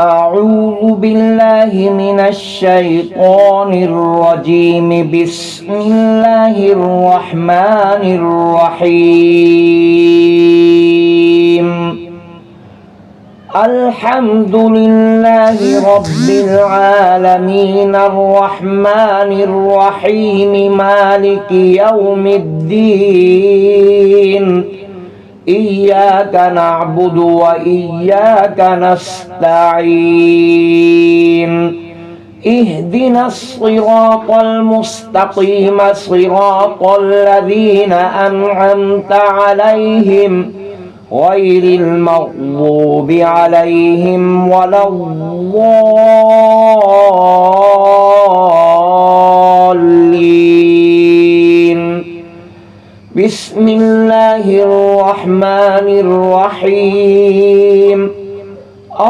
أعوذ بالله من الشيطان الرجيم. بسم الله الرحمن الرحيم. الحمد لله رب العالمين الرحمن الرحيم مالك يوم الدين. إياك نعبد وإياك نستعين. اهدنا الصراط المستقيم صراط الذين أنعمت عليهم غير المغضوب عليهم ولا الضالين. بسم الله الرحمن الرحيم.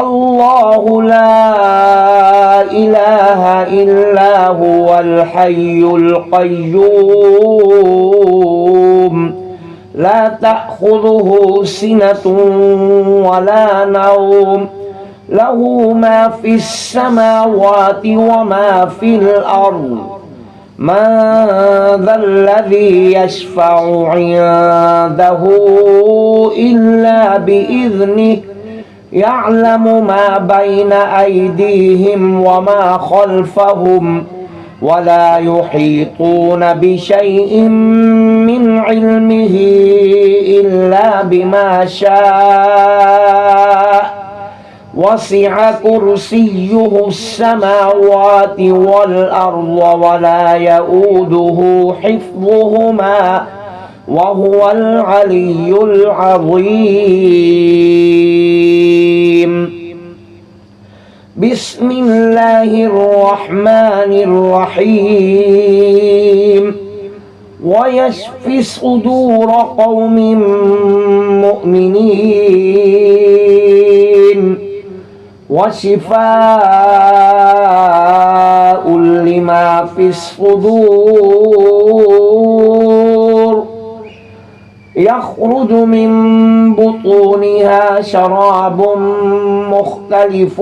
الله لا إله إلا هو الحي القيوم لا تأخذه سنة ولا نوم له ما في السماوات وما في الأرض. من ذا الذي يشفع عنده إلا بإذنه يعلم ما بين أيديهم وما خلفهم ولا يحيطون بشيء من علمه إلا بما شاء. وسع كرسيه السماوات والأرض ولا يؤوده حفظهما وهو العلي العظيم. بسم الله الرحمن الرحيم. ويشفي صدور قوم مؤمنين وشفاء لما في الصدور. يخرج من بطونها شراب مختلف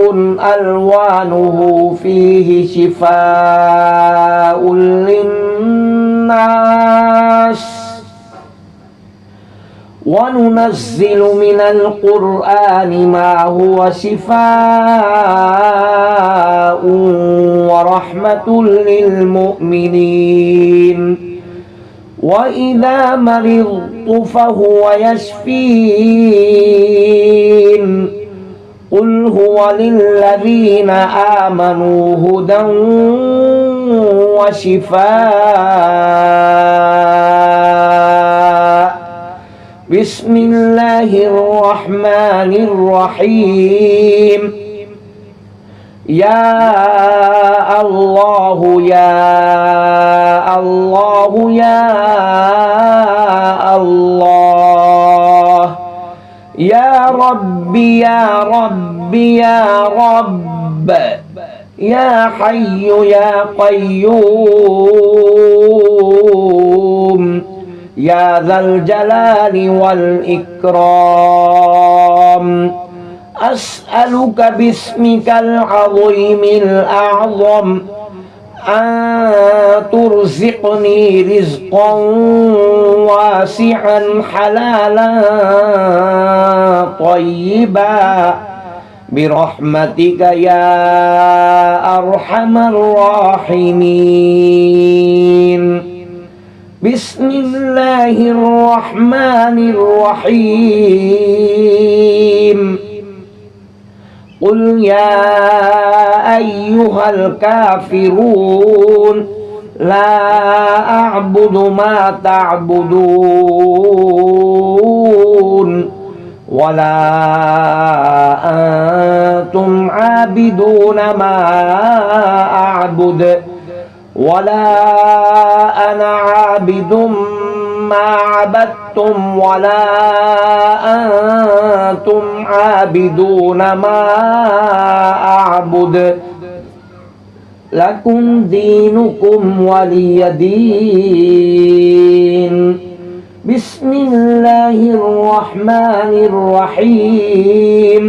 ألوانه فيه شفاء للناس. وننزل من القرآن ما هو شفاء ورحمة للمؤمنين. وإذا مرضت فهو يشفين. قل هو للذين آمنوا هدى وشفاء. بسم الله الرحمن الرحيم. يا الله يا الله يا الله يا رب يا رب يا رب يا حي يا قيوم يا ذا الجلال والإكرام. أسألك باسمك العظيم الأعظم أن ترزقني رزقا واسعا حلالا طيبا برحمتك يا أرحم الراحمين. بسم الله الرحمن الرحيم. قل يا أيها الكافرون لا أعبد ما تعبدون ولا أنتم عابدون ما أعبد ولا أنا عابد ما عبدتم ولا أنتم عابدون ما أعبد. لكم دينكم ولي دين. بسم الله الرحمن الرحيم.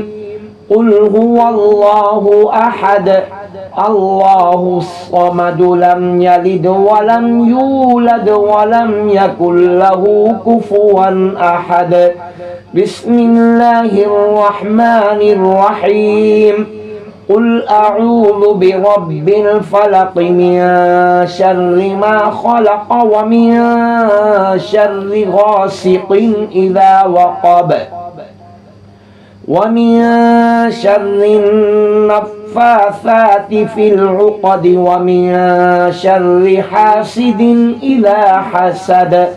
قل هو الله أحد الله الصمد لم يلد ولم يولد ولم يكن له كفوا أحد بسم الله الرحمن الرحيم قل أعوذ برب الفلق من شر ما خلق ومن شر غاسق إذا وقب ومن شر النفاثات في العقد ومن شر حاسد إذا حسد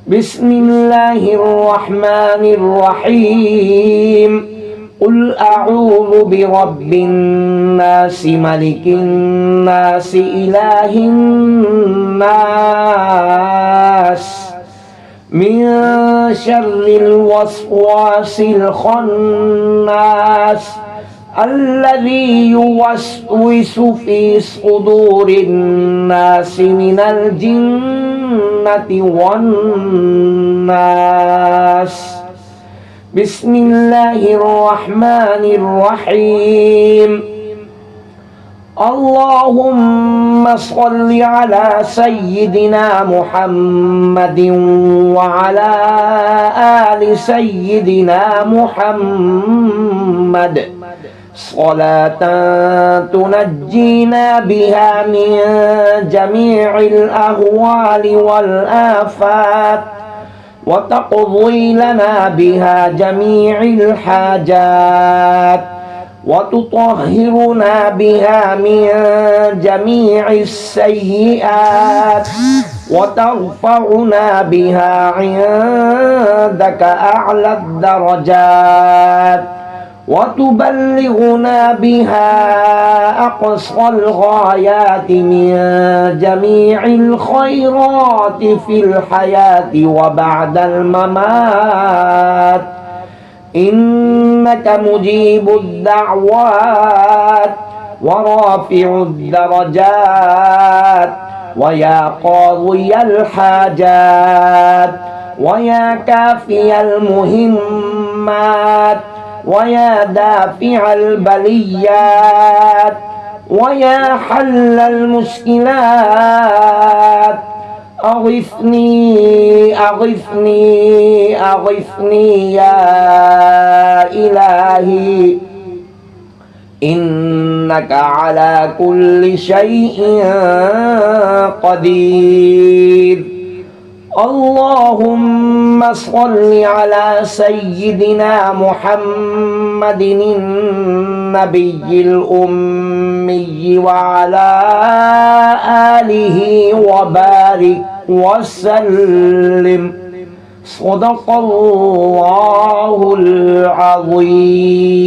بسم الله الرحمن الرحيم قل أعوذ برب الناس ملك الناس إله الناس من شر الوسواس الخناس الذي يوسوس في صدور الناس من الجنة والناس بسم الله الرحمن الرحيم اللهم صل على سيدنا محمد وعلى آل سيدنا محمد صلاة تنجينا بها من جميع الأهوال والآفات وتقضي لنا بها جميع الحاجات وتطهرنا بها من جميع السيئات وترفعنا بها عندك أعلى الدرجات وتبلغنا بها أقصى الغايات من جميع الخيرات في الحياة وبعد الممات إنك مجيب الدعوات ورافع الدرجات ويا قاضي الحاجات ويا كافي المهمات ويا دافع البليات ويا حل المشكلات أغثني أغثني أغثني يا إلهي إنك على كل شيء قدير اللهم صل على سيدنا محمد النبي الأمي وعلى آله وبارك وسلم صدق الله العظيم.